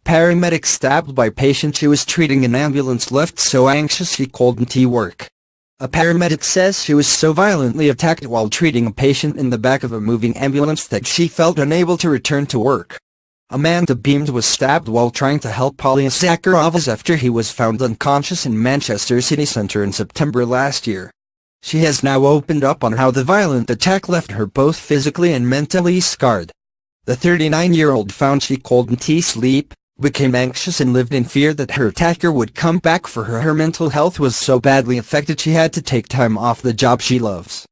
Paramedic stabbed by patient she was treating in ambulance left so anxious she couldn't work. A paramedic says she was so violently attacked while treating a patient in the back of a moving ambulance that she felt unable to return to work. Amanda Beamed was stabbed while trying to help Polias Zakharovas after he was found unconscious in Manchester city centre in September last year. She has now opened up on how the violent attack left her both physically and mentally scarred. The 39-year-old found she couldn't sleep, became anxious and lived in fear that her attacker would come back for her. Her mental health was so badly affected she had to take time off the job she loves.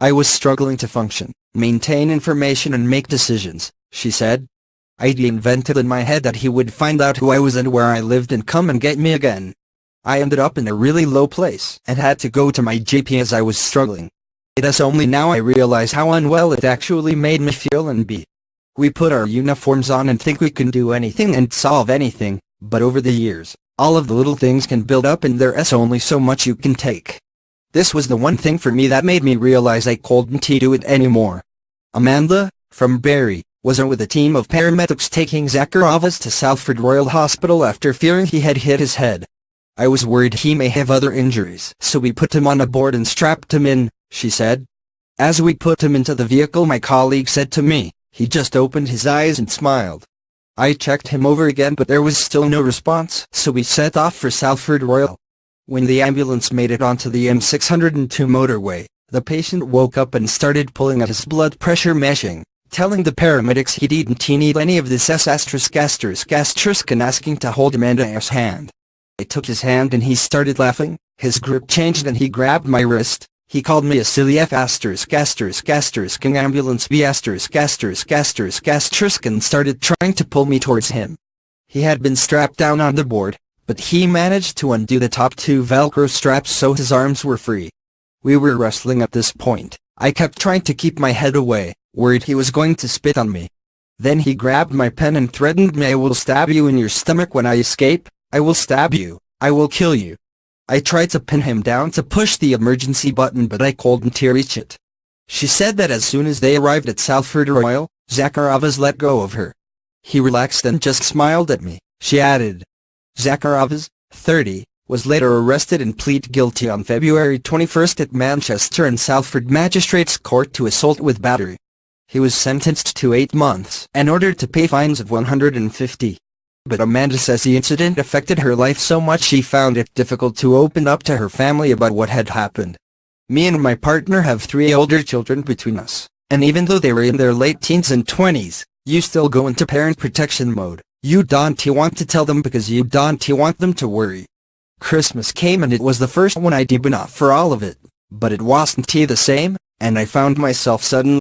"I was struggling to function, maintain information and make decisions," she said. "I'd invented in my head that he would find out who I was and where I lived and come and get me again. I ended up in a really low place and had to go to my GP as I was struggling. It is only now I realize how unwell it actually made me feel and be. We put our uniforms on and think we can do anything and solve anything, but over the years, all of the little things can build up and there's only so much you can take. This was the one thing for me that made me realize I couldn't do it anymore." Amanda, from Barry, was with a team of paramedics taking Zakharovas to Salford Royal Hospital after fearing he had hit his head. "I was worried he may have other injuries, so we put him on a board and strapped him in," she said. "As we put him into the vehicle, my colleague said to me, he just opened his eyes and smiled. I checked him over again but there was still no response, so we set off for Salford Royal. When the ambulance made it onto the M602 motorway, the patient woke up and started pulling at his blood pressure meshing, telling the paramedics he didn't need any of this and asking to hold Amanda's hand. I took his hand and he started laughing, his grip changed and he grabbed my wrist. He called me a silly ambulance and started trying to pull me towards him. He had been strapped down on the board, but he managed to undo the top two Velcro straps so his arms were free. We were wrestling at this point. I kept trying to keep my head away, worried he was going to spit on me. Then he grabbed my pen and threatened me, "I will stab you in your stomach when I escape, I will stab you, I will kill you." I tried to pin him down to push the emergency button but I couldn't reach it. She said that as soon as they arrived at Salford Royal, Zakharovas let go of her. "He relaxed and just smiled at me," she added. Zakharovas, 30, was later arrested and pleaded guilty on February 21 at Manchester and Salford Magistrates Court to assault with battery. He was sentenced to 8 months and ordered to pay fines of £150. But Amanda says the incident affected her life so much she found it difficult to open up to her family about what had happened. "Me and my partner have 3 older children between us, and even though they were in their late teens and 20s, you still go into parent protection mode. You don't want to tell them because you don't want them to worry. Christmas came and it was the first one I'd been off for all of it, but it wasn't the same, and I found myself suddenly